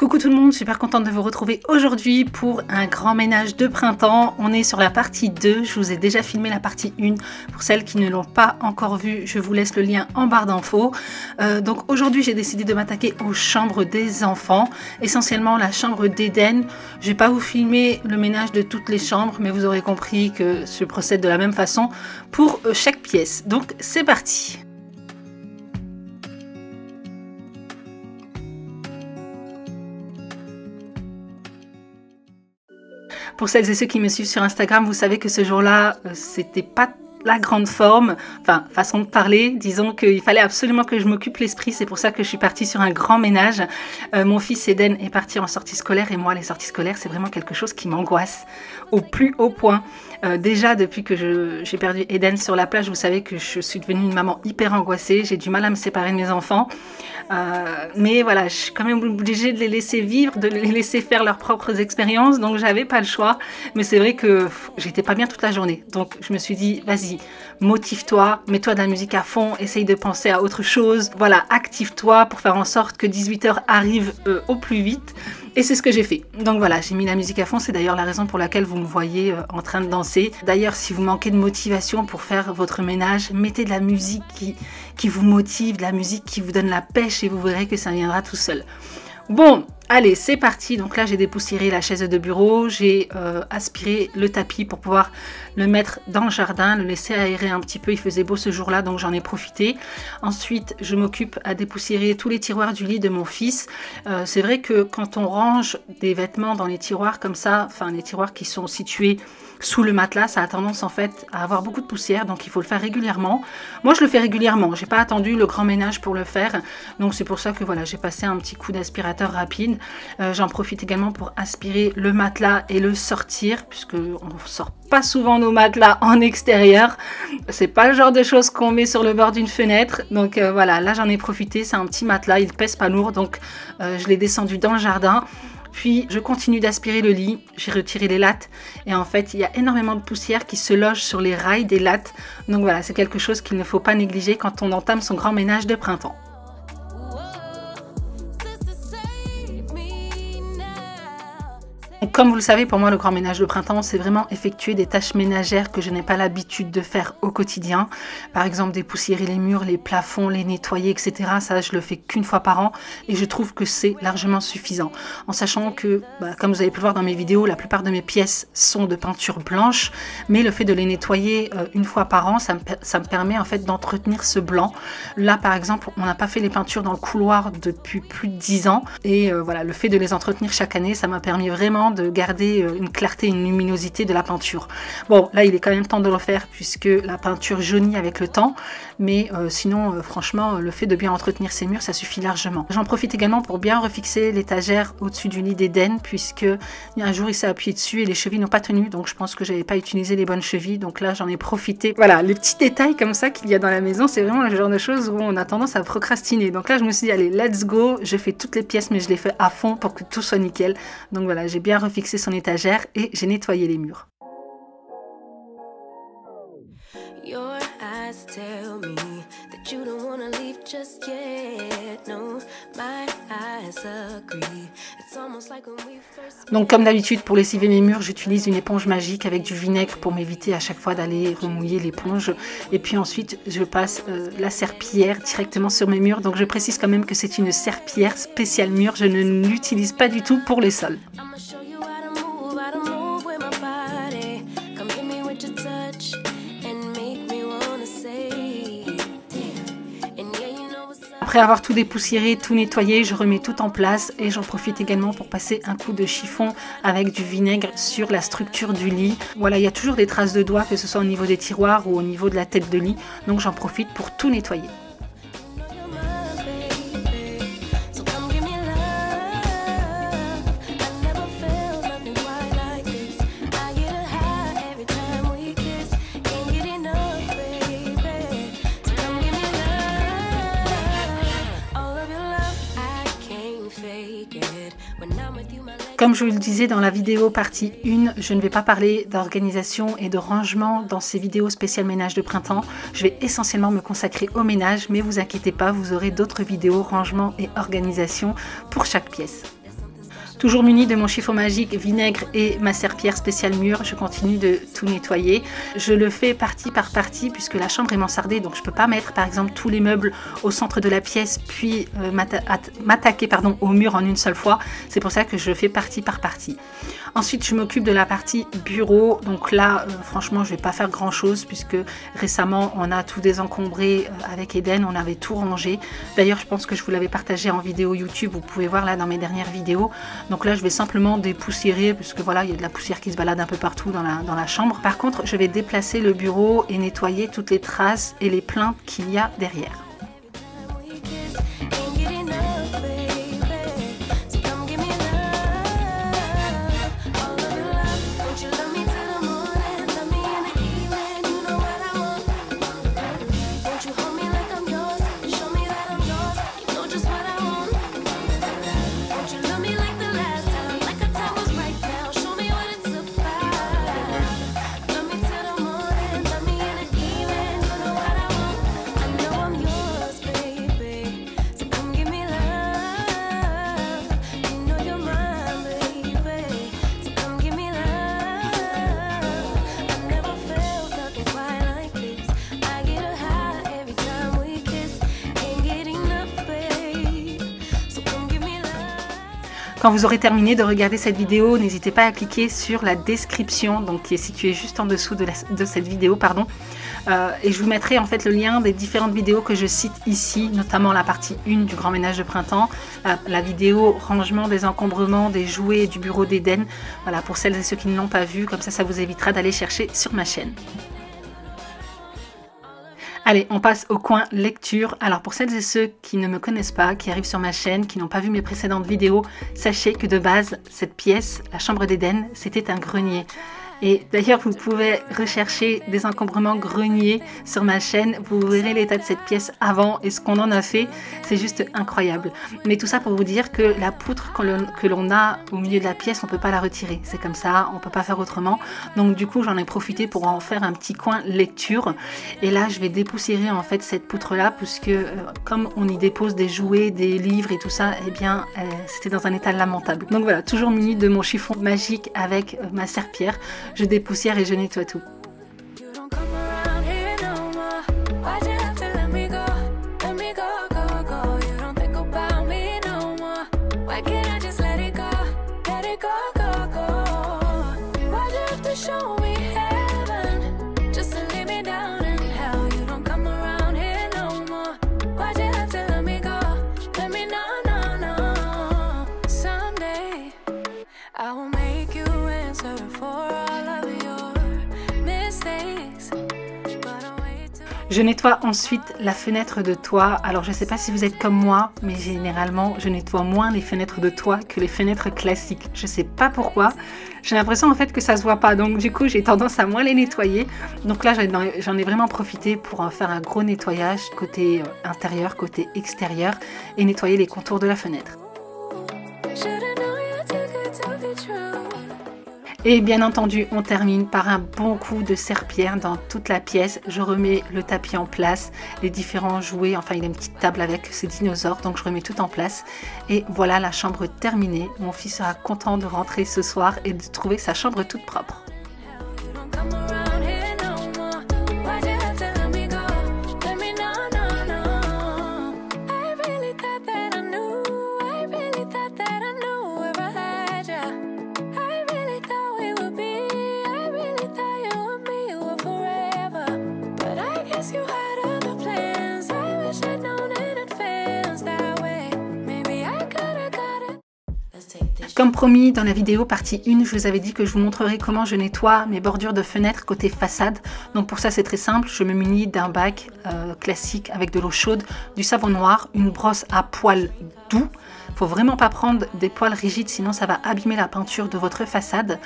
Coucou tout le monde, super contente de vous retrouver aujourd'hui pour un grand ménage de printemps. On est sur la partie 2, je vous ai déjà filmé la partie 1. Pour celles qui ne l'ont pas encore vue, je vous laisse le lien en barre d'infos. Donc aujourd'hui j'ai décidé de m'attaquer aux chambres des enfants, essentiellement la chambre d'Eden. Je vais pas vous filmer le ménage de toutes les chambres, mais vous aurez compris que je procède de la même façon pour chaque pièce. Donc c'est parti. Pour celles et ceux qui me suivent sur Instagram, vous savez que ce jour-là, c'était pas la grande forme, enfin façon de parler, disons qu'il fallait absolument que je m'occupe l'esprit, c'est pour ça que je suis partie sur un grand ménage. Mon fils Eden est parti en sortie scolaire et moi les sorties scolaires c'est vraiment quelque chose qui m'angoisse au plus haut point. Déjà depuis que j'ai perdu Eden sur la plage, vous savez que je suis devenue une maman hyper angoissée, j'ai du mal à me séparer de mes enfants, mais voilà, je suis quand même obligée de les laisser vivre, de les laisser faire leurs propres expériences, donc j'avais pas le choix, mais c'est vrai que j'étais pas bien toute la journée, donc je me suis dit vas-y, motive-toi, mets-toi de la musique à fond, essaye de penser à autre chose, voilà, active-toi pour faire en sorte que 18 h arrive au plus vite. Et c'est ce que j'ai fait. Donc voilà, j'ai mis la musique à fond. C'est d'ailleurs la raison pour laquelle vous me voyez en train de danser. D'ailleurs, si vous manquez de motivation pour faire votre ménage, mettez de la musique qui vous motive, de la musique qui vous donne la pêche et vous verrez que ça viendra tout seul. Bon, allez, c'est parti. Donc là, j'ai dépoussiéré la chaise de bureau, j'ai aspiré le tapis pour pouvoir le mettre dans le jardin, le laisser aérer un petit peu. Il faisait beau ce jour-là, donc j'en ai profité. Ensuite, je m'occupe à dépoussiérer tous les tiroirs du lit de mon fils. C'est vrai que quand on range des vêtements dans les tiroirs comme ça, enfin les tiroirs qui sont situés sous le matelas, ça a tendance en fait à avoir beaucoup de poussière, donc il faut le faire régulièrement. Moi je le fais régulièrement, j'ai pas attendu le grand ménage pour le faire, donc c'est pour ça que voilà, j'ai passé un petit coup d'aspirateur rapide. J'en profite également pour aspirer le matelas et le sortir, puisque on sort pas souvent nos matelas en extérieur, c'est pas le genre de choses qu'on met sur le bord d'une fenêtre, donc voilà, là j'en ai profité. C'est un petit matelas, il pèse pas lourd, donc je l'ai descendu dans le jardin. Puis je continue d'aspirer le lit, j'ai retiré les lattes et en fait il y a énormément de poussière qui se loge sur les rails des lattes. Donc voilà, c'est quelque chose qu'il ne faut pas négliger quand on entame son grand ménage de printemps. Comme vous le savez, pour moi, le grand ménage de printemps, c'est vraiment effectuer des tâches ménagères que je n'ai pas l'habitude de faire au quotidien. Par exemple, dépoussiérer les murs, les plafonds, les nettoyer, etc. Ça, je le fais qu'une fois par an et je trouve que c'est largement suffisant. En sachant que, comme vous avez pu le voir dans mes vidéos, la plupart de mes pièces sont de peinture blanche, mais le fait de les nettoyer une fois par an, ça me permet en fait d'entretenir ce blanc. Là, par exemple, on n'a pas fait les peintures dans le couloir depuis plus de 10 ans et voilà, le fait de les entretenir chaque année, ça m'a permis vraiment de garder une clarté, une luminosité de la peinture. Bon, là il est quand même temps de le faire puisque la peinture jaunit avec le temps, mais sinon franchement le fait de bien entretenir ces murs ça suffit largement. J'en profite également pour bien refixer l'étagère au-dessus du lit d'Eden, puisque un jour il s'est appuyé dessus et les chevilles n'ont pas tenu, donc je pense que j'avais pas utilisé les bonnes chevilles, donc là j'en ai profité. Voilà, les petits détails comme ça qu'il y a dans la maison, c'est vraiment le genre de choses où on a tendance à procrastiner. Donc là je me suis dit allez, let's go, je fais toutes les pièces mais je les fais à fond pour que tout soit nickel. Donc voilà, j'ai bien refixé son étagère et j'ai nettoyé les murs. Donc comme d'habitude pour lessiver mes murs, j'utilise une éponge magique avec du vinaigre pour m'éviter à chaque fois d'aller remouiller l'éponge. Et puis ensuite je passe la serpillière directement sur mes murs. Donc je précise quand même que c'est une serpillière spéciale mur, je ne l'utilise pas du tout pour les sols. Après avoir tout dépoussiéré, tout nettoyé, je remets tout en place et j'en profite également pour passer un coup de chiffon avec du vinaigre sur la structure du lit. Voilà, il y a toujours des traces de doigts, que ce soit au niveau des tiroirs ou au niveau de la tête de lit, donc j'en profite pour tout nettoyer. Comme je vous le disais dans la vidéo partie 1, je ne vais pas parler d'organisation et de rangement dans ces vidéos spéciales ménage de printemps. Je vais essentiellement me consacrer au ménage, mais vous inquiétez pas, vous aurez d'autres vidéos rangement et organisation pour chaque pièce. Toujours munie de mon chiffon magique vinaigre et ma serpillière spéciale mur, je continue de tout nettoyer. Je le fais partie par partie puisque la chambre est mansardée, donc je ne peux pas mettre par exemple tous les meubles au centre de la pièce puis m'attaquer au mur en une seule fois. C'est pour ça que je le fais partie par partie. Ensuite, je m'occupe de la partie bureau. Donc là, franchement, je ne vais pas faire grand chose puisque récemment, on a tout désencombré avec Eden. On avait tout rangé. D'ailleurs, je pense que je vous l'avais partagé en vidéo YouTube. Vous pouvez voir là dans mes dernières vidéos. Donc là, je vais simplement dépoussiérer puisque voilà, il y a de la poussière qui se balade un peu partout dans la chambre. Par contre, je vais déplacer le bureau et nettoyer toutes les traces et les plaintes qu'il y a derrière. Quand vous aurez terminé de regarder cette vidéo, n'hésitez pas à cliquer sur la description, donc qui est située juste en dessous de cette vidéo, pardon. Et je vous mettrai en fait le lien des différentes vidéos que je cite ici, notamment la partie 1 du grand ménage de printemps, la vidéo rangement des encombrements, des jouets et du bureau d'Eden. Voilà, pour celles et ceux qui ne l'ont pas vu, comme ça vous évitera d'aller chercher sur ma chaîne. Allez, on passe au coin lecture. Alors pour celles et ceux qui ne me connaissent pas, qui arrivent sur ma chaîne, qui n'ont pas vu mes précédentes vidéos, sachez que de base, cette pièce, la chambre d'Eden, c'était un grenier. Et d'ailleurs, vous pouvez rechercher des encombrements greniers sur ma chaîne. Vous verrez l'état de cette pièce avant et ce qu'on en a fait. C'est juste incroyable. Mais tout ça pour vous dire que la poutre que l'on a au milieu de la pièce, on ne peut pas la retirer. C'est comme ça, on ne peut pas faire autrement. Donc du coup, j'en ai profité pour en faire un petit coin lecture. Et là, je vais dépoussiérer en fait cette poutre-là, puisque comme on y dépose des jouets, des livres et tout ça, eh bien, c'était dans un état lamentable. Donc voilà, toujours munie de mon chiffon magique avec ma serpillière. Je dépoussière et je nettoie tout. Je nettoie ensuite la fenêtre de toit. Alors je ne sais pas si vous êtes comme moi, mais généralement je nettoie moins les fenêtres de toit que les fenêtres classiques. Je ne sais pas pourquoi. J'ai l'impression en fait que ça se voit pas. Donc du coup j'ai tendance à moins les nettoyer. Donc là j'en ai vraiment profité pour en faire un gros nettoyage côté intérieur, côté extérieur et nettoyer les contours de la fenêtre. Et bien entendu, on termine par un bon coup de serpillière dans toute la pièce. Je remets le tapis en place, les différents jouets, enfin il y a une petite table avec ces dinosaures, donc je remets tout en place. Et voilà la chambre terminée. Mon fils sera content de rentrer ce soir et de trouver sa chambre toute propre. Comme promis, dans la vidéo partie 1, je vous avais dit que je vous montrerai comment je nettoie mes bordures de fenêtres côté façade. Donc pour ça, c'est très simple. Je me munis d'un bac classique avec de l'eau chaude, du savon noir, une brosse à poils doux. Il ne faut vraiment pas prendre des poils rigides, sinon ça va abîmer la peinture de votre façade.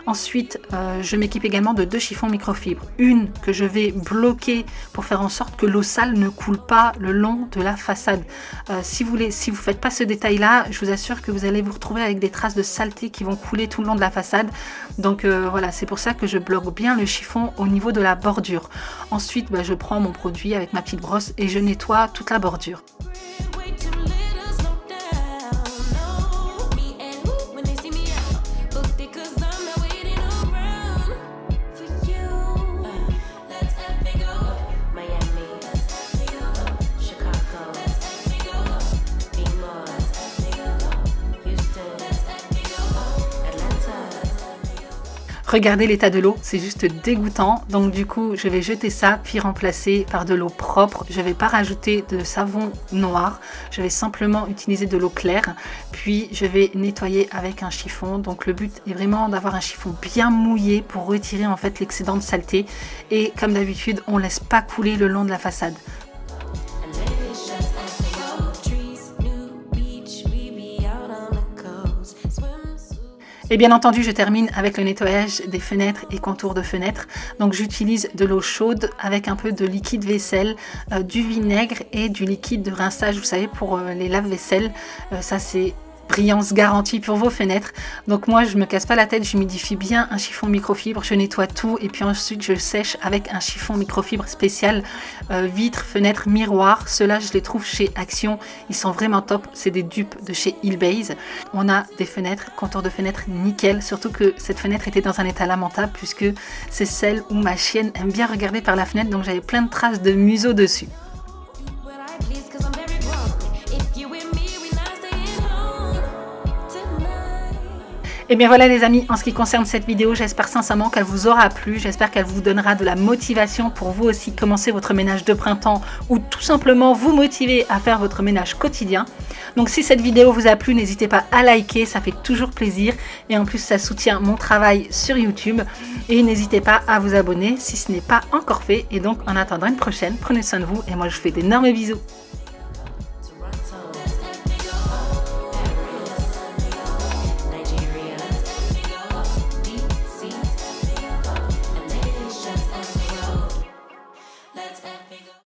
Ensuite, je m'équipe également de 2 chiffons microfibres. Une que je vais bloquer pour faire en sorte que l'eau sale ne coule pas le long de la façade. Si vous ne faites pas ce détail-là, je vous assure que vous allez vous retrouver avec des traces de saleté qui vont couler tout le long de la façade. Donc voilà, c'est pour ça que je bloque bien le chiffon au niveau de la bordure. Ensuite, je prends mon produit avec ma petite brosse et je nettoie toute la bordure. Regardez l'état de l'eau, c'est juste dégoûtant. Donc du coup, je vais jeter ça puis remplacer par de l'eau propre. Je ne vais pas rajouter de savon noir. Je vais simplement utiliser de l'eau claire. Puis je vais nettoyer avec un chiffon. Donc le but est vraiment d'avoir un chiffon bien mouillé pour retirer en fait l'excédent de saleté. Et comme d'habitude, on ne laisse pas couler le long de la façade. Et bien entendu, je termine avec le nettoyage des fenêtres et contours de fenêtres. Donc j'utilise de l'eau chaude avec un peu de liquide vaisselle, du vinaigre et du liquide de rinçage, vous savez, pour les lave-vaisselle. Ça c'est brillance garantie pour vos fenêtres. Donc moi je me casse pas la tête, j'humidifie bien un chiffon microfibre, je nettoie tout et puis ensuite je sèche avec un chiffon microfibre spécial vitres, fenêtres, miroirs. Ceux-là je les trouve chez Action, ils sont vraiment top, c'est des dupes de chez Hillbase. On a des fenêtres, contours de fenêtres nickel, surtout que cette fenêtre était dans un état lamentable puisque c'est celle où ma chienne aime bien regarder par la fenêtre, donc j'avais plein de traces de museau dessus. Et bien voilà les amis, en ce qui concerne cette vidéo, j'espère sincèrement qu'elle vous aura plu, j'espère qu'elle vous donnera de la motivation pour vous aussi commencer votre ménage de printemps ou tout simplement vous motiver à faire votre ménage quotidien. Donc si cette vidéo vous a plu, n'hésitez pas à liker, ça fait toujours plaisir et en plus ça soutient mon travail sur YouTube. Et n'hésitez pas à vous abonner si ce n'est pas encore fait. Et donc en attendant une prochaine, prenez soin de vous et moi je vous fais d'énormes bisous.